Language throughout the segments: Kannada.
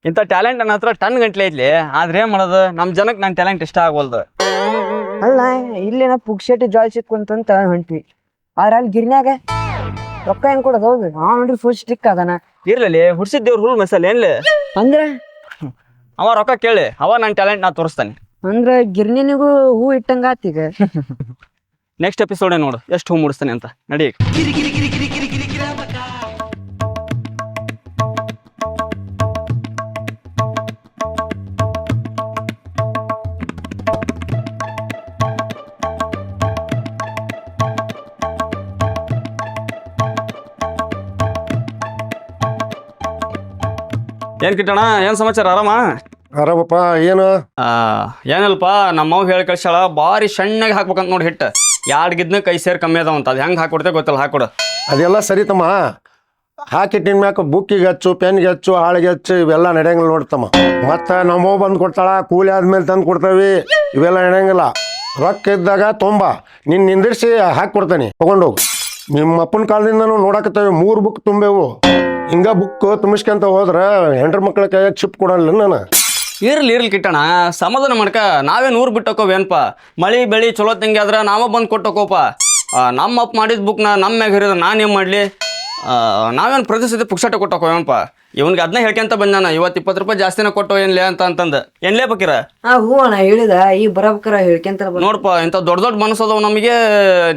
ಇಂಥ ಟ್ಯಾಲೆಂಟ್ ನನ್ನ ಹತ್ರ ಟನ್ ಗಂಟ್ಲೆ ಐತ್ಲಿ. ಆದ್ರೆ ಏನ್ ಮಾಡೋದು, ನಮ್ ಜನಕ್ಕೆ ನನ್ನ ಟ್ಯಾಲೆಂಟ್ ಇಷ್ಟ ಆಗೋಲ್ದು. ಅಲ್ಲ ಇಲ್ಲೇನ ಪುಕ್ಷೇಟಿ ಜಾಯ್ ಸಿಕ್ಕೊಂತಂತ ಹೊಂಟ್ವಿ, ಆದ್ರೆ ಅಲ್ಲಿ ಗಿರ್ನ್ಯಾಗ ರೊಕ್ಕ ಹೆಂಗ್ ಕೊಡೋದು? ಹೌದು ನೋಡ್ರಿ ಫುಲ್ ಸ್ಟಿಕ್ ಅದಾನ. ಇರ್ಲಿ ಹುಡ್ಸಿದ್ ದೇವ್ರ ಹುಲ್ ಮಸಾಲೆ ಏನ್ಲಿ, ಅಂದ್ರ ಅವ ರೊಕ್ಕ ಕೇಳಿ ಅವ ನನ್ನ ಟ್ಯಾಲೆಂಟ್ ನಾ ತೋರಿಸ್ತಾನೆ. ಅಂದ್ರ ಗಿರ್ನಿನಿಗೂ ಹೂ ಇಟ್ಟಂಗ ಆತೀಗ. ನೆಕ್ಸ್ಟ್ ಎಪಿಸೋಡ್ ನೋಡು ಎಷ್ಟು ಹೂ ಮುಡಿಸ್ತಾನೆ ಅಂತ. ನಡಿ. ಏನ್ ಕಿಟ್ಟಣ, ಏನ್ ಸಮಾಚಾರ? ಆರಾಮ? ಆರಾಮಪ್ಪ. ಏನು ಏನಲ್ಪ, ನಮ್ಮವ್ ಹೇಳಿ ಕಳ್ಸಾಳ ಭಾರಿ ಸಣ್ಣಗೆ ಹಾಕ್ಬೇಕಂತ ನೋಡಿ ಹಿಟ್ಟು. ಎರಡು ಗಿದ್ನ ಕೈ ಸೇರ್ ಕಮ್ಮಿ ಅದಾವಂತ. ಅದು ಹೆಂಗೆ ಹಾಕೊಡ್ತೇ ಗೊತ್ತಿಲ್ಲ, ಹಾಕೊಡು. ಅದೆಲ್ಲ ಸರಿ ತಮ್ಮ. ಹಾಕಿಟ್ಟಿನ ಮ್ಯಾಕ ಬುಕ್ಕಿಗೆ ಹಚ್ಚು, ಪೆನ್ಗೆ ಹಚ್ಚು, ಹಾಳಿಗೆ ಹಚ್ಚು, ಇವೆಲ್ಲ ನಡೆಯಂಗಿಲ್ಲ ನೋಡ್ತಮ್ಮ. ಮತ್ತು ನಮ್ಮವ್ ಬಂದು ಕೊಡ್ತಾಳ, ಕೂಲಿ ಆದ್ಮೇಲೆ ತಂದು ಕೊಡ್ತೇವಿ, ಇವೆಲ್ಲ ನಡೆಯಂಗಿಲ್ಲ. ರೊಕ್ಕ ಇದ್ದಾಗ ತೊಂಬ ನಿನ್ನ ನಿಂದಿರಿಸಿ ಹಾಕಿ ತಗೊಂಡೋಗು. ನಿಮ್ಮ ಅಪ್ಪನ ಕಾಲದಿಂದನೂ ನೋಡಕತ್ತೇವೆ 3 ಬುಕ್ ತುಂಬೇವು. ಹಿಂಗ ಬುಕ್ ತುಂಬಿಸ್ಕೊಂತ ಹೋದ್ರೆ ಹೆಂಡ್ರ ಮಕ್ಳ ಕೈಯಾಗ ಚಿಪ್ ಕೊಡಲ್ಲ ನಾನು. ಇರ್ಲಿ ಕಿಟ್ಟಣ, ಸಮಾಧಾನ ಮಾಡ್ಕ. ನಾವೇ 100 ಬಿಟ್ಟೋಕೋವೇನಪ್ಪ. ಮಳಿ ಬೆಳಿ ಚಲೋ ತಂಗಿ ಆದ್ರೆ ನಾವ ಬಂದು ಕೊಟ್ಟೋಕೋಪ. ನಮ್ಮ ಅಪ್ಪ ಮಾಡಿದ ಬುಕ್ನ ನಮ್ಮ ಮ್ಯಾಗ ಹಿರಿದ್ರೆ ನಾನೇನು ಮಾಡಲಿ? ನಾವೇನು ಪ್ರತಿ ಸತಿ ಪುಕ್ಷಾಟ ಕೊಟ್ಟೋಕೋವೇನಪ್ಪ. ಇವನ್ಗೆ ಅದನ್ನ ಹೇಳ್ಕೊಂತ ಬಂದಾನ, ಇವತ್ತು 20 ರೂಪಾಯಿ ಜಾಸ್ತಿನ ಕೊಟ್ಟೋ ಏನ್ಲೇ ಅಂತಂದು. ಏನ್ಲೇ ಬೇಕಿರ? ಹೂ ಅಣ್ಣ ಹೇಳಿದ, ಈಗ ಬರಬೇಕಾರ ಹೇಳ್ಕೊಂತ ನೋಡಪ್ಪ, ಇಂಥ ದೊಡ್ಡ ಮನಸ್ಸದವ್ ನಮಗೆ.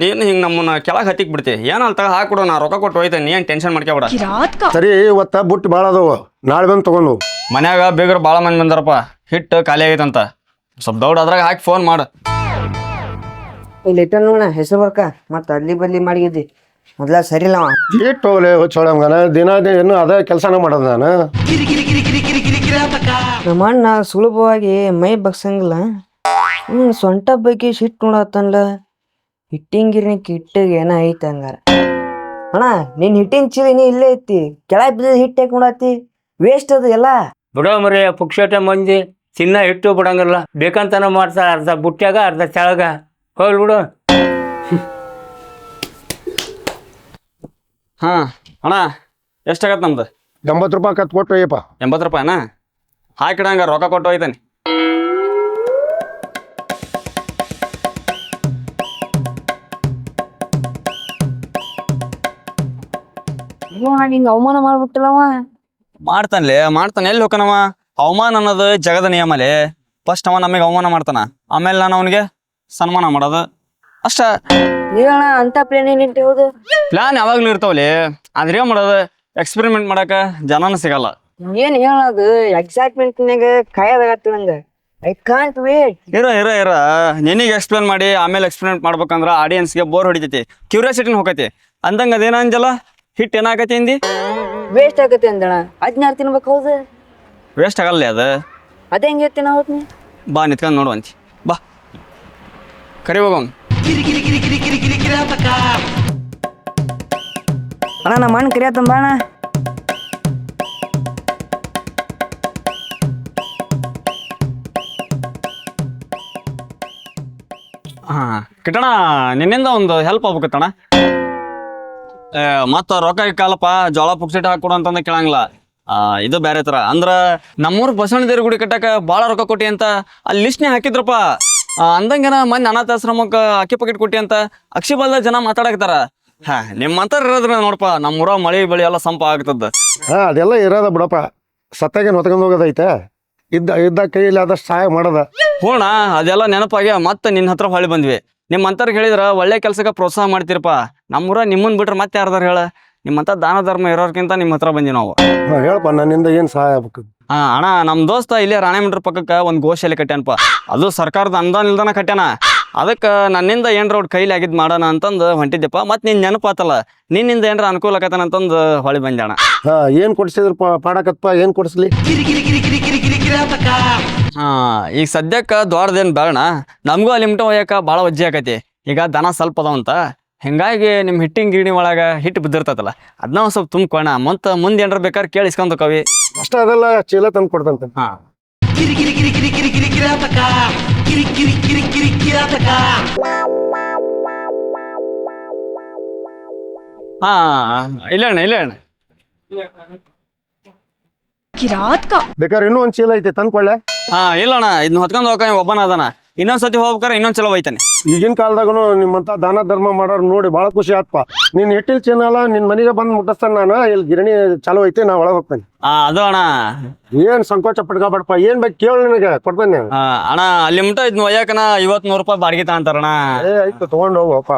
ನೀನು ಹಿಂಗೆ ನಮ್ಮನ್ನ ಕೆಳಗೆ ಹತ್ತಿಕ್ ಬಿಡ್ತಿ. ಏನಂತ ಹಾಕೊಡು, ನಾ ರೊಕ್ಕ ಕೊಟ್ಟು ಹೋಯ್ತೆ, ನೀ ಏನು ಟೆನ್ಷನ್ ಮಾಡ್ಕೊಬೇಡ. ಸರಿ, ಇವತ್ತ ಬುಟ್ಟು ಭಾಳ ಅದಾವ, ನಾಳೆ ಬಂದು ತಗೊಂಡು. ಮನ್ಯಾಗ ಬೇಗರು ಭಾಳ ಮಂದಿ ಬಂದಾರಪ್ಪ. ಹಿಟ್ಟು ಖಾಲಿ ಆಗೈತಂತ. ಸ್ವಲ್ಪ ದೌಡ್ ಅದ್ರಾಗ ಹಾಕಿ ಫೋನ್ ಮಾಡು. ಇಲ್ಲಿ ಇಟ್ಟ ನೋಡ ಹೆಸರು ಬರ್ಕ, ಮತ್ತೆ ಅಲ್ಲಿ ಬದ್ಲಿ ಮಾಡಿದ್ದಿ ಮೊದ್ಲ ಸರಿಲ್ಲವ. ಇಟ್ಟು ಹೋಗ್ಲಿ ಹೊಚ್ಚೋಳಂಗನ ದಿನ ಏನು ಅದೇ ಕೆಲಸನ ಮಾಡೋದು ನಾನು. ನಮ್ಮ ಅಣ್ಣ ಸುಲಭವಾಗಿ ಮೈ ಬಗ್ಸಂಗಿಲ್ಲ. ಸೊಂಟ ಬಗ್ಗೆ ಸಿಟ್ಟು ನೋಡತ್ತನ್ಲ. ಹಿಟ್ಟಿಂಗಿರ್ನಿ ಕಿಟ್ಟಿಗೆ ಏನ ಐತೆ ಹಂಗಾರ. ಅಣ್ಣ ನಿನ್ ಹಿಟ್ಟಿನ ಚೀಲಿನಿ ಇಲ್ಲೇ ಐತಿ, ಕೆಳಗೆ ಬಿದ್ದ ಹಿಟ್ಟು ಯಾಕೆ ನೋಡತ್ತಿ? ವೇಸ್ಟ್ ಅದು ಎಲ್ಲ. ಬಿಡೋ ಮರಿ, ಪುಕ್ಷಟ ಮಂದಿ ಚಿನ್ನ ಇಟ್ಟು ಬಿಡಂಗಿಲ್ಲ. ಬೇಕಂತನ ಮಾಡ್ತಾರ, ಅರ್ಧ ಬುಟ್ಟ್ಯಾಗ ಅರ್ಧ ಕೆಳಗ. ಹೋಗ್ಲಿ ಬಿಡು. ಹಾಂ ಅಣ್ಣ, ಎಷ್ಟಾಗತ್ತೆ ನಮ್ದು? 80 ರೂಪಾಯಿ ಕತ್ ಕೊಟ್ಟು ಅಯ್ಯಪ್ಪ. 80 ರೂಪಾಯಿನ ಹಾಕಿಡಂಗ ರೊಕ್ಕ ಕೊಟ್ಟು ಹೋಯ್ತಾನೆ. ಹಿಂಗ ಅವಮಾನ ಮಾಡ್ಬಿಟ್ಟಲ್ಲವ. ಮಾಡ್ತಾನೆ. ಎಲ್ಲಿ ಹೋಕನವ? ಅವಮಾನ ಅನ್ನೋದು ಜಗದ ನಿಯಮಲೆ. ಫಸ್ಟ್ ಅವ ನಮಗೆ ಅವಮಾನ ಮಾಡ್ತಾನ, ಆಮೇಲೆ ನಾನು ಅವನಿಗೆ ಸನ್ಮಾನ ಮಾಡೋದು ಅಷ್ಟ. ಹೇಳಣ, ಅಂತ ಪ್ಲಾನ್ ಏನಿಟ್ಟು? ಹೌದು, ಪ್ಲಾನ್ ಯಾವಾಗ್ಲೂ ಇರ್ತಾವಲ್ಲಿ. ಆದ್ರೆ ಏನ್ ಮಾಡೋದು, ಎಕ್ಸ್ಪೆರಿಮೆಂಟ್ ಮಾಡಕ ಜನನ ಸಿಗಲ್ಲ. ಏನ್ ಹೇಳೋದು? ಎಕ್ಸೈಟ್ಮೆಂಟ್ನಾಗ ಕಾಯದಾಗತ್ತ ನಂಗ. I can't wait. ಇರ ನಿನಗೆ ಎಕ್ಸ್ಪ್ಲೇನ್ ಮಾಡಿ ಆಮೇಲೆ ಎಕ್ಸ್ಪೆರಿಮೆಂಟ್ ಮಾಡ್ಬೇಕಂದ್ರ ಆಡಿಯನ್ಸ್ಗೆ ಬೋರ್ ಹೊಡಿತೈತಿ, ಕ್ಯೂರಿಯಾಸಿಟಿನ ಹೋಗತಿ. ಅಂದಂಗ ಅದೇನ ಅಂಜಲ್ಲ, ಹಿಟ್ ಏನಾಗತಿ ಹಿಂದಿ ವೇಸ್ಟ್ ಆಗತ್ತೆ ಅಂದಣ. 16 ತಿನ್ಬೇಕು. ಹೌದು, ವೇಸ್ಟ್ ಆಗಲ್ಲ ಅದು. ಅದೇ ಹೆಂಗೆ ಇರ್ತೀನಿ ಹೌದು. ಬಾ ನಿತ್ಕೊಂಡು ನೋಡುವಂತಿ, ಬಾ ಕರಿ ಹೋಗೋಣ. ಅಣ್ಣ ನಮ್ಮ ಅಣ್ಣ ಕರಿಯತ್ತಂಬ ಅಣ್ಣ. ಹಾಂ ಕಿಟ್ಟಣ, ನಿನ್ನಿಂದ ಒಂದು ಹೆಲ್ಪ್ ಆಗ್ಬೇಕತ್ತಣ. ಮತ್ತು ರೊಕ್ಕ ಕಾಲಪ್ಪ ಜೋಳ ಪುಕ್ಸಿಟ್ಟು ಹಾಕೊಡು ಅಂತಂದ ಕೇಳಂಗಿಲ್ಲ. ಇದು ಬೇರೆ ಥರ ಅಂದ್ರೆ ನಮ್ಮೂರು ಬಸವಣ್ಣ ದೇವ್ರ ಗುಡಿ ಕಟ್ಟಕ್ಕೆ ಭಾಳ ರೊಕ್ಕ ಕೊಟ್ಟಿ ಅಂತ ಅಲ್ಲಿ ಲಿಸ್ಟ್ನೇ ಹಾಕಿದ್ರಪ್ಪ. ಅಂದಂಗೆನ ಮೊನ್ನೆ ಅನಾಥಾಶ್ರಮಕ್ಕೆ ಅಕ್ಕಿ ಪಾಕೆಟ್ ಕೊಟ್ಟಿ ಅಂತ ಅಕ್ಷಿಬಲ್ದ ಜನ ಮಾತಾಡಕತ್ತಾರ. ನಿಮ್ಮ ಅಂತಾರ ಇರೋದ್ರ ನೋಡಪ್ಪ, ನಮ್ಮೂರ ಮಳೆ ಬೆಳೆ ಎಲ್ಲ ಸಂಪ ಆಗ್ತದ. ಅದೆಲ್ಲ ಇರೋದ ಬಿಡಪ್ಪ. ಸತ್ತಾಗೇನು ಹೊತ್ಕೊಂಡು ಹೋಗೋದೈತೆ. ಇದ್ದ ಕೈಯಲ್ಲಿ ಆದಷ್ಟು ಸಹಾಯ ಮಾಡೋದ. ಹೂಣ, ಅದೆಲ್ಲ ನೆನಪಾಗಿ ಮತ್ತೆ ನಿನ್ನ ಹತ್ರ ಹೊಳ್ಳಿ ಬಂದ್ವಿ. ನಿಮ್ಮ ಅಂತಾರ ಹೇಳಿದ್ರ ಒಳ್ಳೆ ಕೆಲ್ಸಕ್ಕೆ ಪ್ರೋತ್ಸಾಹ ಮಾಡ್ತೀರಪ್ಪ. ನಮ್ಮೂರ ನಿಮ್ಮನ್ ಬಿಟ್ರೆ ಮತ್ತೆ ಯಾರ್ದಾರ ಹೇಳ? ನಿಮ್ಮಂತ ದಾನ ಧರ್ಮ ಇರೋರ್ಕಿಂತ ನಿಮ್ಮ ಹತ್ರ ಬಂದಿ ನಾವು. ಹೇಳಪ್ಪ, ನನ್ನಿಂದ ಏನು ಸಹಾಯ ಆಗ್ಬೇಕು? ಅಣ್ಣ, ನಮ್ಮ ದೋಸ್ತ ಇಲ್ಲೇ ರಾಣೆಮಂಡ್ರ ಪಕ್ಕಕ್ಕೆ ಒಂದು ಗೋಶಾಲೆ ಕಟ್ಯಾನಪ್ಪ. ಅದು ಸರ್ಕಾರದ ಅನುದಾನ ಇಲ್ದಾನ ಕಟ್ಯಾನ. ಅದಕ್ಕೆ ನನ್ನಿಂದ ಏನ್ರ ಅವ್ರ ಕೈಲಿ ಆಗಿದ್ದು ಮಾಡೋಣ ಅಂತಂದು ಹೊಂಟಿದ್ದೆಪ್ಪ. ಮತ್ತೆ ನಿನ್ನ ನೆನಪಾತಲ್ಲ, ನಿನ್ನಿಂದ ಏನ್ರ ಅನುಕೂಲ ಆಗತ್ತಾನ ಅಂತಂದು ಹೊಳಿ ಬಂದೆ ಅಣ್ಣ. ಏನು ಕೊಡ್ಸಿದ್ರು ಪಾಡಕತ್ಪ? ಏನು ಕೊಡಿಸ್ಲಿ? ಈಗ ಸದ್ಯಕ್ಕೆ ದೊಡ್ಡದೇನು ಬೇಡ, ನಮಗೂ ಅಲ್ಲಿ ಲಿಮಿಟ ಒಯ್ಯಕ್ಕೆ ಭಾಳ ವಜ್ಜೆ ಆಕೈತಿ. ಈಗ ದನ ಸ್ವಲ್ಪ ಅದಾವಂತ, ಹಿಂಗಾಗಿ ನಿಮ್ಮ ಹಿಟ್ಟಿನ ಗಿರಣಿ ಒಳಗೆ ಹಿಟ್ಟು ಬಿದ್ದಿರ್ತೈತಲ್ಲ, ಅದನ್ನ ಒಂದು ಸ್ವಲ್ಪ ತುಂಬ್ಕೋಣ. ಮತ್ತು ಮುಂದೆ ಏನಾರ ಬೇಕಾದ್ರೆ ಕೇಳಿ ಇಸ್ಕೊಂಡು ಕವಿ ಅಷ್ಟ. ಅದೆಲ್ಲ ಚೀಲ ತಂದು ಕೊಡ್ತಂತೆ. ಹಾಂ ಹಾಂ, ಇಲ್ಲ ಅಣ್ಣ. ಬೇಕಾದ್ರೆ ಇನ್ನೂ ಒಂದ್ ಚೀಲ ಐತಿ ತಂದ್ಕೊಳ್ಳೆ. ಹಾ ಇಲ್ಲಣ್ಣ ಇದನ್ನ ಹೊತ್ಕೊಂಡ್ ಹೋಗ ಒಬ್ಬನ ಅದನ ಇನ್ನೊಂದ್ಸತಿ ಹೋಗ್ಬೇಕಾರೆ ಇನ್ನೊಂದ್ ಚಲೋ ಒಯ್ತಾನೆ. ಈಗಿನ ಕಾಲದಾಗನು ನಿಮ್ಮಂತ ದಾನ ಧರ್ಮ ಮಾಡೋರು ನೋಡಿ ಬಹಳ ಖುಷಿ ಆತ್ಪ. ನಿನ್ ಹಿಟ್ಟಿಲ್ ಚೀನಲ್ಲ ನಿನ್ ಮನೆಗೆ ಬಂದ್ ಮುಟ್ಟಿಸ್ತಾನ. ನಾನು ಇಲ್ಲಿ ಗಿರಣಿ ಚಾಲು ಐತಿ, ನಾ ಒಳಗೆ ಹೋಗ್ತೇನೆ. ಅದು ಅಣ್ಣ ಏನ್ ಸಂಕೋಚ ಪಡ್ಕೋಬೇಡಪ್ಪ, ಏನ್ ಬೇಕು ಕೇಳಿ ನಿನಗೆ ಕೊಡ್ತೇನೆ. ಅಣ್ಣ ಅಲ್ಲಿ ಮುಟ್ಟ ಇದನ್ನ ಒಯ್ಯಾಕನ 50-100 ರೂಪಾಯಿ ಬಾಡಿಗೆ ತಗೊಂತಾರಣ್ಣ. ಆಯ್ತು ತಗೊಂಡ್ ಹೋಗಪ್ಪ.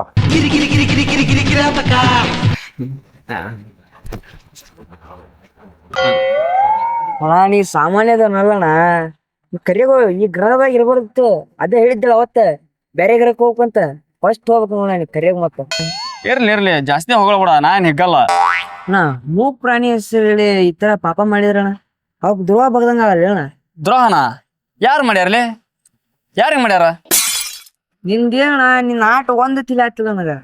ಅಣ್ಣ ನೀ ಸಾಮಾನ್ಯದನಲ್ಲಣ್ಣ, ಕರಿಯಾಗ ಈ ಗ್ರಹದಾಗ ಇರ್ಬಾರ್ದಿತ್ತು. ಅದೇ ಹೇಳಿದ್ದಳ ಅವತ್ತ ಬೇರೆ ಗ್ರಹಕ್ಕೆ ಹೋಗ್ಬೇಕಂತ. ಫಸ್ಟ್ ಹೋಗ್ಬೇಕು ನೋಡ ನೀ ಕರಿಯಾಗ. ಮತ್ತ ಇರ್ಲಿ ಜಾಸ್ತಿ ಹೊಗಳಬಿಡ, ನಾ ಏನ್ ಹಿಗ್ಗಲ್ಲ. ಅಣ್ಣ ಮೂಕ್ ಪ್ರಾಣಿ ಹೆಸರು ಹೇಳಿ ಈ ತರ ಪಾಪ ಮಾಡಿದ್ರಣ್ಣ, ಅವಕ್ ದ್ರೋಹ ಬಗ್ದಂಗ ಆಗಲ್ಲ ಅಣ್ಣ. ದ್ರೋಹನ ಯಾರು ಮಾಡ್ಯಾರ್ಲಿ? ಯಾರಿಗೆ ಮಾಡ್ಯಾರ? ನಿಂದೇನಣ್ಣ, ನಿನ್ ಆಟ ಒಂದ್ ತಿಳಿ ಆಗ್ತಿಲ್ಲ ನನಗ.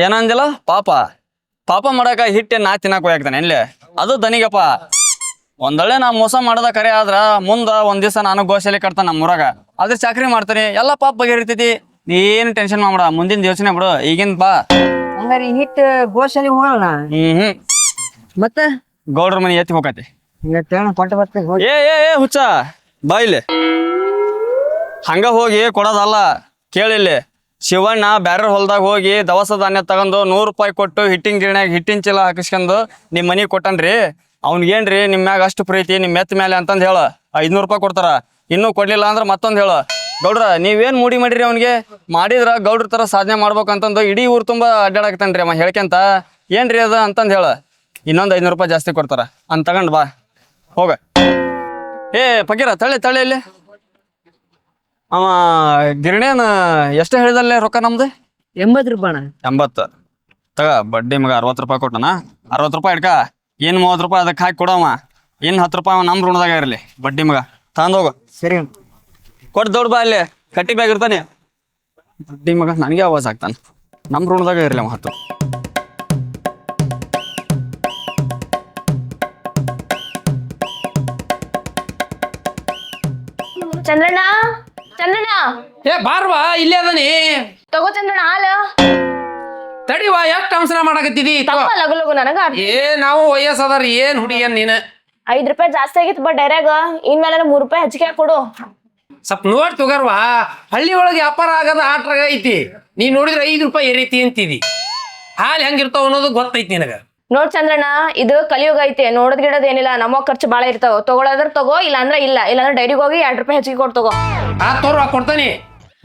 ಏನಂದಿಲ್ಲ ಪಾಪ ಮಾಡಾಕ ಹಿಟ್ಟೆ ನಾ ತಿನ್ನಾಕ ಹೋಗ್ತಾನೆ ಎಲ್ಲಿ? ಅದು ದನಿಗಪ್ಪ. ಒಂದೊಳ್ಳೆ ನಾ ಮೋಸ ಮಾಡೋದ ಕರೆ ಆದ್ರ ಮುಂದ ಒಂದ್ ದಿವಸ ನಾನು ಗೋಶಾಲೆ ಕಟ್ತಾನ ನಮ್ಮೂರಾಗ, ಅದ್ರ ಚಾಕ್ರಿ ಮಾಡ್ತಾನೆ, ಎಲ್ಲ ಪಾಪ ಬಗೆಹರಿತೈತಿ. ನೀ ಏನು ಟೆನ್ಷನ್ ಮಾಡ್ಬೇಡ, ಮುಂದಿನ ಯೋಚನೆ ಬಿಡು, ಈಗಿನ ಬಾ. ಹಂಗಾರಿ ಹಿಟ್ ಗೋಶಾಲೆ ಹೋಗೋಣ. ಮತ್ತ ಗೌಡ್ರ ಮನೆ ಎತ್ತಿ ಹೋಗತಿ. ಕೊಟ್ಟ ಬರ್ತೇನೆ. ಏ ಹುಚ್ಚ ಬಾ ಇಲ್ಲಿ. ಹಂಗ ಹೋಗಿ ಕೊಡೋದಲ್ಲ, ಕೇಳಿಲ್ಲಿ. ಶಿವಣ್ಣ ಬ್ಯಾರ ಹೊಲ್ದಾಗ ಹೋಗಿ ದವಸ ಧಾನ್ಯ ತಗೊಂಡು 100 ರೂಪಾಯಿ ಕೊಟ್ಟು ಹಿಟ್ಟಿನ ಗಿರಣ್ಯಾಗ ಹಿಟ್ಟಿನ ಚೀಲ ಹಾಕಿಸ್ಕೊಂಡು ನಿಮ್ ಮನಿಗೆ ಕೊಟ್ಟನ್ರಿ. ಅವ್ನಿಗೇನ್ರಿ ನಿಮ್ ಮ್ಯಾಗ ಅಷ್ಟು ಪ್ರೀತಿ ನಿಮ್ ಮೆತ್ತ ಮೇಲೆ ಅಂತಂದ್ ಹೇಳ 500 ರೂಪಾಯಿ ಕೊಡ್ತಾರ. ಇನ್ನೂ ಕೊಡ್ಲಿಲ್ಲ ಅಂದ್ರ ಮತ್ತೊಂದ್ ಹೇಳ. ಗೌಡ್ರ ನೀವೇನ್ ಮೂಡಿ ಮಾಡಿರಿ ಅವ್ನಿಗೆ? ಮಾಡಿದ್ರ ಗೌಡ್ರ ತರ ಸಾಧನೆ ಮಾಡ್ಬೇಕಂತಂದು ಇಡೀ ಊರ್ ತುಂಬಾ ಅಡ್ಡಾಡಕ್ತಾನ್ರಿ ಅಮ್ಮ ಹೇಳ್ಕೆಂತ. ಏನ್ರಿ ಅದ ಅಂತಂದ್ ಹೇಳ. ಇನ್ನೊಂದ್ 500 ರೂಪಾಯಿ ಜಾಸ್ತಿ ಕೊಡ್ತಾರ ಅಂತ ತಗೊಂಡ್ ಬಾ ಹೋಗ. ಫಕೀರ ತಳ್ಳಿ ಇಲ್ಲಿ. ಅವ ಗಿರಣೇನ ಎಷ್ಟ ಹೇಳಿದಲ್ಲೇ ರೊಕ್ಕ ನಮ್ದು? 80 ರೂಪಾಯಿ ಅಣ್ಣ. 80 ತಗ. ಬಡ್ಡಿ ಮಗ 60 ರೂಪಾಯಿ ಕೊಟ್ಟನ. 60 ರೂಪಾಯಿ ಇಡ್ಕ. ಇನ್ 30 ರೂಪಾಯಿ ಅದಕ್ಕೆ ಹಾಕಿ ಕೊಡವ. ಇನ್ 10 ರೂಪಾಯಿ ನಮ್ ಋಣದಾಗ ಇರಲಿ. ಬಡ್ಡಿ ಮಗ ತಗೊಂಡೋಗು. ಸರಿ ಕೊಟ್ಟು ದೌಡ್ ಬಾ ಅಲ್ಲಿ ಕಟ್ಟಿ ಬ್ಯಾಗ್ ಇರ್ತಾನೆ. ಬಡ್ಡಿ ಮಗ ನನಗೆ ಆವಾಜ್ ಆಗ್ತಾನ. ನಮ್ ಋಣದಾಗ ಇರಲಿ ಅವ 10. ಚಂದ್ರಣ್ಣ ಏ ಬಾರ್ವಾ ಇಲ್ಲೇ ಅದನಿ. ತಗೋ ಚಂದ್ರಣ್ಣ ಹಾಲ ತಡಿವಾ, ಎಷ್ಟು ಅವಸರ ಮಾಡಕತ್ತಿದಿ? ಲಗು ಲಗು ನನಗ ನಾವು ವಯಸ್ಸದಾರ ಏನ್ ಹುಡುಗಿಯನ್ ನೀನು? 5 ರೂಪಾಯಿ ಜಾಸ್ತಿ ಆಗಿತ್ತು ಬಟ್ ಡೈರ್ಯಾಗ ಇನ್ಮೇಲೆ 3 ರೂಪಾಯಿ ಹೆಚ್ಚಿಗೆ ಕೊಡು. ಸ್ವಲ್ಪ ನೋಡಿ ತುಗರ್ವಾ, ಹಳ್ಳಿ ಒಳಗೆ ವ್ಯಾಪಾರ ಆಗದ ಆಟ್ರಾಗ ಐತಿ. ನೀ ನೋಡಿದ್ರೆ 5 ರೂಪಾಯಿ ಏರೈತಿ ಅಂತಿದಿ. ಹಾಲು ಹೆಂಗಿರ್ತಾವ ಅನ್ನೋದು ಗೊತ್ತೈತಿ ನಿನಗ. ನೋಡ್ ಚಂದ್ರಣ್ಣ, ಇದು ಕಲಿಯುಗ ಐತಿ. ನೋಡದ್ ಗಿಡದ ಏನಿಲ್ಲ, ನಮ್ಮ ಖರ್ಚು ಬಾಳ ಇರ್ತಾವ. ತಗೊಳದ್ರ ತಗೋ, ಇಲ್ಲಾಂದ್ರ ಇಲ್ಲಾಂದ್ರೆ ಡೈರಿಗೆ ಹೋಗಿ 2 ರೂಪಾಯಿ ಹೆಚ್ಚಿಗೆ ಕೊಟ್ಟು ತಗೋ. ತೋರ್ವಾ ಕೊಡ್ತಾನಿ.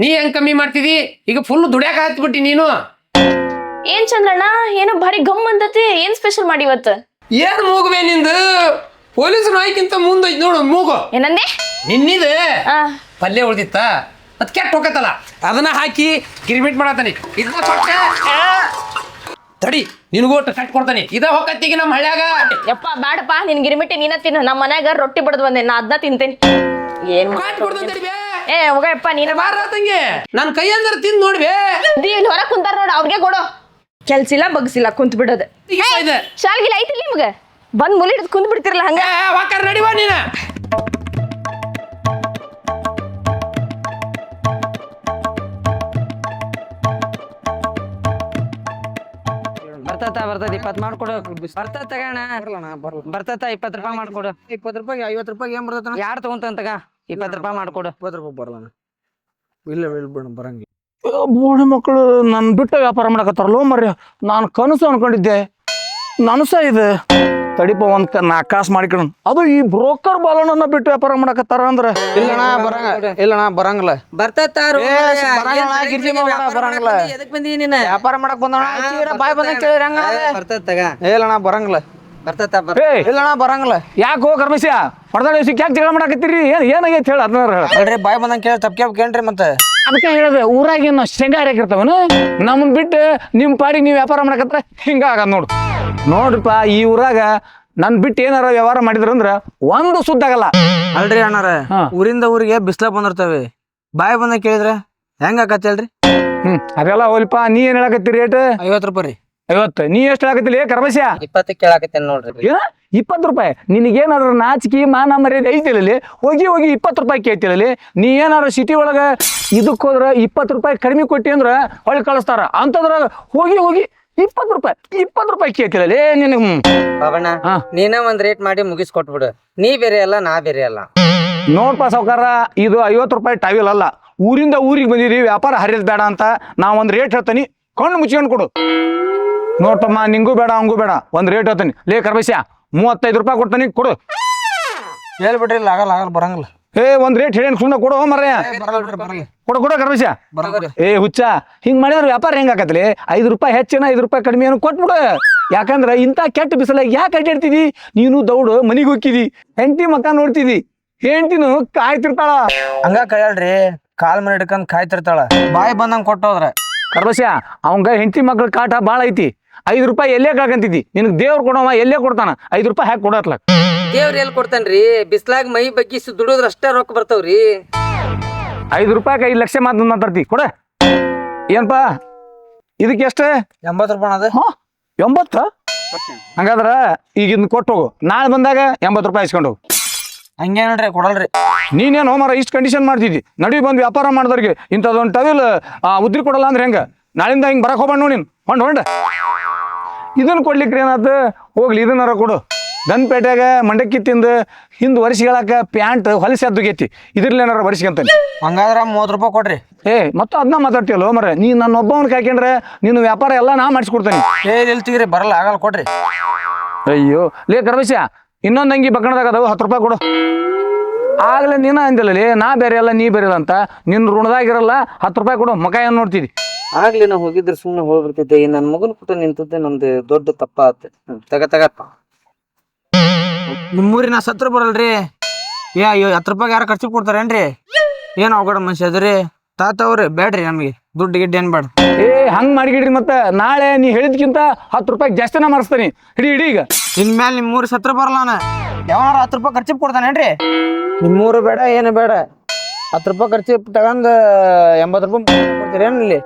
ನೀ ಹೆಂಗ್ ಕಮ್ಮಿ ಮಾಡ್ತಿದಿ? ಈಗ ಫುಲ್ ದುಡ್ಯಾಕ ಹತ್ಬಿಟ್ಟಿ ನೀನು. ಏನ್ ಚಂದ್ರಣ್ಣ, ಏನೋ ಭಾರಿ ಗಮ್ ಅಂತತಿ. ಏನ್ ಸ್ಪೆಷಲ್ ಮಾಡಿ ಇವತ್ತು? ಏನ್ ಮೂಗುವೆ ನಿಂದು? ಪೊಲೀಸ್ ನಾಯ್ಕಿಂತ ಮುಂದೈತಿ ನೋಡು ಮೂಗು. ಏನಂದೆ? ನಿನ್ನಿದೆ ಪಲ್ಯ ಉಳ್ದಿತ್ತ, ಅದ್ ಕೆಟ್ಟ ಹೋಗತ್ತಲ್ಲ, ಅದನ್ನ ಹಾಕಿ ಗಿರ್ಮಿಟ್ ಮಾಡತಾನೆ. ಇದನ್ನ ತಡಿ, ನಿನಗೋಟ್ ಕಟ್ ಕೊಡ್ತಾನೆ. ಇದ ಹೊಕ್ಕತ್ತಿಗೆ ನಮ್ಮ ಹಳ್ಯಾಗ. ಯಪ್ಪ ಬ್ಯಾಡಪ್ಪ, ನಿನ್ ಗಿರಿಮಿಟ್ಟಿ ನೀನ ತಿನ್ನು. ನಮ್ಮ ಮನ್ಯಾಗ ರೊಟ್ಟಿ ಬಡ್ದು ಬಂದೆ, ನಾ ಅದನ್ನ ತಿಂತೇನಿ. ಏನ್ ಕಟ್ ಕೊಡ್ತಾನೆ ತಡಿ ಬೇ. ಹೋಗಪ್ಪ ನೀನ. ಬಾರ ತಂಗಿ, ನನ್ ಕೈ ಅಂದ್ರೆ ತಿಂದ್ ನೋಡ್ಬೇ. ಇಲ್ಲಿ ಹೊರ ಕುಂತಾರ ನೋಡ, ಅವ್ರಿಗೆ ಕೊಡು. ಕೆಲ್ಸಿಲ್ಲ ಬಗ್ಸಿಲ್ಲ ಕುಂತ್ ಬಿಡೋದು. ಶಾಲ್ಗಿಲ್ಲ ಐತಿಲ್ಲ ನಿಮ್ಗೆ? ಬಂದ್ ಮುಲಿ ಹಿಡಿದು ಕುಂತ್ ಬಿಡ್ತಿರಲ್ಲ ಹಂಗ. ವಾಕರ್ ನಡಿವಾ ನೀನ. ಬರ್ತತ 20 ಮಾಡ್ಕೊಡು. ಬರ್ತದ ತಗೋಣ. ಬರ್ತತ 20 ರೂಪಾಯಿ ಮಾಡ್ಕೊಡು. 20 ರೂಪಾಯಿ 50 ರೂಪಾಯಿ ಏನ್ ಬರ್ತೈತ? ಯಾರು ತಗೊಂತಾನ ತಗ. 20 ರೂಪಾಯಿ ಮಾಡ್ಕೊಡು. 20 ರೂಪಾಯಿ ಬರಲ್ಲ. ಇಲ್ಲ ಬಿಡ ಬರಂಗಿಲ್ಲ. ಬೋಡಿ ಮಕ್ಕಳು ನನ್ನ ಬಿಟ್ಟು ವ್ಯಾಪಾರ ಮಾಡಕತ್ತಾರಲ್ಲೋ ಮರ್ಯ. ನಾನು ಕನಸು ಅನ್ಕೊಂಡಿದ್ದೆ, ನನಸ ಇದೆ. ತಡಿಪ ಒಂದ್ 4 ಕಾಸು ಮಾಡಿಕೊಳ. ಅದು ಈ ಬ್ರೋಕರ್ ಬಾಲಣ್ಣ ಬಿಟ್ಟು ವ್ಯಾಪಾರ ಮಾಡಕತ್ತಾರ ಅಂದ್ರೆ ಇಲ್ಲಣ್ಣ ಬರಂಗಿಲ್ಲ. ಬರ್ತತಾರು ಬರಂಗಿಲ್ಲ. ಎದಕ್ ಬಂದಿ ನೀನ? ವ್ಯಾಪಾರ ಮಾಡಕ್ ಬಂದಣ ಬಾಯ್ ಬಂದಂಗ ಕೇಳಿರ ಹಂಗ ಬರ್ತದ ತಗ. ಇಲ್ಲಣ್ಣ ಬರಂಗಿಲ್ಲ. ಬರ್ತತ ಇಲ್ಲಣ್ಣ ಬರಂಗಿಲ್ಲ. ಯಾಕೆ ಹೋಗಿ ಕರ್ಮಿಸ್ಯ ಹೊಡೆದ ಯಾಕೆ ಜಗಳ ಮಾಡಕತ್ತೀರಿ? ಏನಾಗೈತೆ ಹೇಳ ಅದನ್ನ ಹೇಳ. ಹೇಳ್ರಿ ಬಾಯ್ ಬಂದಂಗ ಕೇಳಿ ತಪ್ಪ ಕೇಳ್ರಿ. ಮತ್ತೆ ಅದಕ್ಕೆ ಹೇಳಿದೆ, ಊರಾಗೇನು ಶೇಂಗಾ ಹಾಕಿರ್ತಾವನು? ನಮ್ಮನ್ ಬಿಟ್ಟು ನಿಮ್ ಪಾಡಿಗೆ ನೀವು ವ್ಯಾಪಾರ ಮಾಡಕತ್ರ ಹಿಂಗ ಆಗದ್ ನೋಡು. ನೋಡ್ರಿಪ್ಪ, ಈ ಊರಾಗ ನನ್ ಬಿಟ್ಟು ಏನಾರ ವ್ಯವಹಾರ ಮಾಡಿದ್ರಂದ್ರ ಒಂದು ಸುದ್ದಾಗಲ್ಲ. ಅಲ್ರಿ ಅಣ್ಣಾರ, ಊರಿಂದ ಊರಿಗೆ ಬಿಸ್ಲ ಬಂದಿರ್ತವೆ. ಬಾಯ್ ಬಂದಂಗ ಕೇಳಿದ್ರೆ ಹೆಂಗ ಆಕತ್ ಹೇಳ್ರಿ? ಅದೆಲ್ಲ ಹೋಲಿಪ್ಪ. ನೀ ಏನ್ ಹೇಳಕತ್ತಿ ರೇಟ್? 50 ರೂಪಾಯಿ ರೀ. 50. ನೀ ಎಷ್ಟು ಹೇಳಕತ್ತಿಲ್ಲ ಕರ್ಮಸ್ಯ? 20 ಕೇಳಾಕತ್ತೇನ್ ನೋಡ್ರಿ. 20 ರೂಪಾಯಿ. ನಿನಗೇನಾದ್ರು ನಾಚಿಕೆ ಮಾನ ಮರ್ಯಾದೆ ಐತಿಲ್ಲಲ್ಲಿ? ಹೋಗಿ 20 ರೂಪಾಯಿ ಕೇಳ್ತಿಲ್ಲಲ್ಲಿ? ನೀ ಏನಾರ ಸಿಟಿ ಒಳಗ ಇದಕ್ಕೆ ಹೋದ್ರ 20 ರೂಪಾಯಿ ಕಡಿಮೆ ಕೊಟ್ಟಿ ಅಂದ್ರ ಹೊಳ್ಳಿ ಕಳಿಸ್ತಾರ. ಅಂತಂದ್ರ ಹೋಗಿ 20 ರೂಪಾಯಿ ಕೇಳ್ತಿಲ್ಲ ನಿನಗೆ. ಬಾಬಣ್ಣ ಹಾ. ನೀನ ಒಂದ್ ರೇಟ್ ಮಾಡಿ ಮುಗಿಸ್ಕೊಟ್ಬಿಡು. ನೀ ಬೇರೆ ಅಲ್ಲ ನಾ ಬೇರೆ ಅಲ್ಲ. ನೋಡ್ಪ ಸಾವ್ಕಾರ, ಇದು 50 ರೂಪಾಯಿ ಟಾವಿಲ್ ಅಲ್ಲ. ಊರಿಂದ ಊರಿಗೆ ಬಂದಿರಿ, ವ್ಯಾಪಾರ ಹರಿಯೋದು ಬೇಡ ಅಂತ ನಾ ಒಂದು ರೇಟ್ ಹೇಳ್ತೀನಿ, ಕಣ್ಣು ಮುಚ್ಕೊಂಡು ಕೊಡು. ನೋಡ್ತಮ್ಮ, ನಿಂಗೂ ಬೇಡ ಅವಂಗೂ ಬೇಡ, ಒಂದು ರೇಟ್ ಹೇಳ್ತೀನಿ. ಲೇ ಕರ್ಬೇಸ್ಯ, 35 ರೂಪಾಯಿ ಕೊಡ್ತಾನೆ, ಕೊಡು. ಹೇಳ್ಬಿಡ್ರಿ ಆಗಲ್ಲ ಆಗಲ್ಲ ಬರಂಗಿಲ್ಲ. ಒಂದ್ ರೇಟ್ ಹೇಳಿ ಸುಮ್ಮನೆ ಕೊಡು ಮರ್ಯ. ಕೊಡು ಕರ್ಬೇಸ್ಯ. ಹುಚ್ಚ, ಹಿಂಗ್ ಮಾಡಿದ್ರೆ ವ್ಯಾಪಾರ ಹೆಂಗ್ ಆಕತ್ಲಿ? 5 ರೂಪಾಯಿ ಹೆಚ್ಚಿನ 5 ರೂಪಾಯಿ ಕಡಿಮೆ ಏನು ಕೊಟ್ಬಿಡು. ಯಾಕಂದ್ರೆ ಇಂಥ ಕೆಟ್ಟ ಬಿಸಿಲಾಗ ಯಾಕೆ ಅಡ್ಡಾಡ್ತಿದಿ? ನೀನು ದೌಡು ಮನಿಗೆ ಹೋಗ್ತಿದಿ, ಹೆಂಡತಿ ಮಕ್ಕ ನೋಡ್ತಿದಿ, ಹೆಂಡತಿನು ಕಾಯ್ತಿರ್ತಾಳ. ಹಂಗ ಕೈಯಲ್ರಿ, ಕಾಲ್ ಮನೆ ಹಿಡ್ಕೊಂಡ್ ಕಾಯ್ತಿರ್ತಾಳ, ಬಾಯಿ ಬಂದಂಗ್ ಕೊಟ್ಟೋದ್ರ. ಕರ್ಬಸ್ಯ, ಅವಂಗ ಹೆಂಡತಿ ಮಕ್ಳ ಕಾಟ ಭಾಳ ಐತಿ. 5 ರೂಪಾಯಿ ಎಲ್ಲೇ ಕಳ್ಕಂತಿದ್ದಿ, ನಿನಗೆ ದೇವ್ರು ಕೊಡವ ಎಲ್ಲೇ ಕೊಡ್ತಾನ, 5 ರೂಪಾಯಿ ಹಾಕಿ ಕೊಡತ್ಲಕ್. ದೇವ್ರ ಎಲ್ಲಿ ಕೊಡ್ತಾನ್ರಿ? ಬಿಸ್ಲಾಗ ಮೈ ಬಗ್ಗಿಸಿ ದುಡಿದ್ರ ಅಷ್ಟೇ ರೊಕ್ಕ ಬರ್ತಾವ್ರಿ. 5 ರೂಪಾಯಿ 5 ಲಕ್ಷ ಮಾತಾಡ್ತಿ, ಕೊಡ. ಏನಪ್ಪಾ ಇದಕ್ಕೆ ಎಷ್ಟು? 80 ರೂಪಾಯಿ ಅದ. 80? ಹಂಗಾದ್ರ ಈಗ ಇದನ್ನ ಕೊಟ್ಟು ಹೋಗು, ನಾಳೆ ಬಂದಾಗ 80 ರೂಪಾಯಿ ಇಸ್ಕೊಂಡು ಹೋಗು. ಹಂಗೆ ನೋಡ್ರಿ ಕೊಡಲ್ರಿ. ನೀನೇನು ಮರ ಇಷ್ಟು ಕಂಡೀಷನ್ ಮಾಡ್ತಿದ್ದಿ? ನಡಿ ಬಂದು ವ್ಯಾಪಾರ ಮಾಡಿದವ್ರಿಗೆ ಇಂಥದ್ದೊಂದು ಟವಿಲ್ ಉದ್ರಿ ಕೊಡಲ್ಲ ಅಂದ್ರೆ ಹೆಂಗ? ನಾಳಿಂದ ಹಿಂಗೆ ಬರಕ್ ಹೋಗ್ಬೇಡ ನೋಡಿ, ಹೊಂಡ ಇದನ್ನ ಕೊಡ್ಲಿಕ್ರಿ ಏನಾಯ್ತು? ಹೋಗ್ಲಿ ಇದನ್ನಾರ ಕೊಡು. ಗನ್ಪೇಟೆಗ ಮಂಡಕ್ಕಿ ತಿಂದು ಹಿಂದ್ ವರ್ಷಗಳಾಕ ಪ್ಯಾಂಟ್ ಹೊಲಸಿ ಅದ್ದುಗೈತಿ, ಇದ್ರಲ್ಲಿ ಏನಾರ ವರ್ಷಗಂತಾನೆ. ಹಂಗಾದ್ರ 30 ರೂಪಾಯಿ ಕೊಡ್ರಿ. ಮತ್ತೆ ಅದನ್ನ ಮಾತಾಡ್ತೀಯಲ್ಲ ಮರ, ನೀ ನನ್ನ ಒಬ್ಬವನ್ ಕಾಯ್ಕೊಂಡ್ರೆ ನಿನ್ನ ವ್ಯಾಪಾರ ಎಲ್ಲ ನಾ ಮಾಡಿಸ್ಕೊಡ್ತೇನೆ. ಇಲ್ತೀವ್ರಿ, ಬರಲ್ಲ ಆಗಲ್ಲ ಕೊಡ್ರಿ. ಅಯ್ಯೋ ಲೇ ಕರ್ಬೇಸ್ಯ, ಇನ್ನೊಂದು ಅಂಗಿ ಬಕ್ಕಣದಾಗ ಅದಾವ, 10 ರೂಪಾಯಿ ಕೊಡು. ಆಗ್ಲೇ ನೀನ ಅಂದಿಲ್ಲ ನಾ ಬೇರೆ ಅಲ್ಲ ನೀ ಬೇರೆ ಅಲ್ಲ ಅಂತ, ನಿನ್ನ ಋಣದಾಗಿರಲ್ಲ, 10 ರೂಪಾಯಿ ಕೊಡು. ಮಕ ಏನ್ ನೋಡ್ತಿದಿ? ಆಗ್ಲಿ ನಾ ಹೋಗಿದ್ರೆ ಸುಮ್ಮನೆ ಹೋಗ್ಬಿಡ್ತಿದ್ದೆ. ಈ ನನ್ನ ಮಗನ ಪುಟ್ಟ ನಿಂತದ್ದೆ ನಮ್ದು ದೊಡ್ಡ ತಪ್ಪ ಆತ. ತಗಪ್ಪ. ನಿಮ್ಮೂರಿನ ಸತ್ರ ಬರಲ್ರಿ. 10 ರೂಪಾಯಿ ಯಾರು ಖರ್ಚು ಕೊಡ್ತಾರೇನ್ರಿ? ಏನ್ ಅವಗಡ ಮನುಷ್ಯ ಅದ್ರಿ ತಾತವ್ರಿ. ಬ್ಯಾಡ್ರಿ, ನಮಗೆ ದುಡ್ಡು ಗಿಡ್ಡು ಏನ್ ಬೇಡ. ಹಂಗ್ ಮಾಡಿಗಿಡ್ರಿ. ಮತ್ತೆ ನಾಳೆ ನೀ ಹೇಳಿದ್ಕಿಂತ 10 ರೂಪಾಯಿ ಜಾಸ್ತಿನ ಮಾಡಿಸ್ತಾನಿ. ಹಿಡಿ ಈಗ. ಇನ್ಮೇಲೆ ನಿಮ್ಮೂರಿ ಸತ್ರ ಬರಲ್ಲ. ನಾನು ಯಾವಾರ 10 ರೂಪಾಯಿ ಖರ್ಚು ಕೊಡ್ತಾನೇನ್ರಿ? ನಿಮ್ಮೂರು ಬೇಡ ಏನು ಬೇಡ, 10 ರೂಪಾಯಿ ಖರ್ಚು ತಗೊಂಡ್ 80 ರೂಪಾಯಿ ಕೊಡ್ತೀರಿ ಏನ್ ಇಲ್ಲಿ?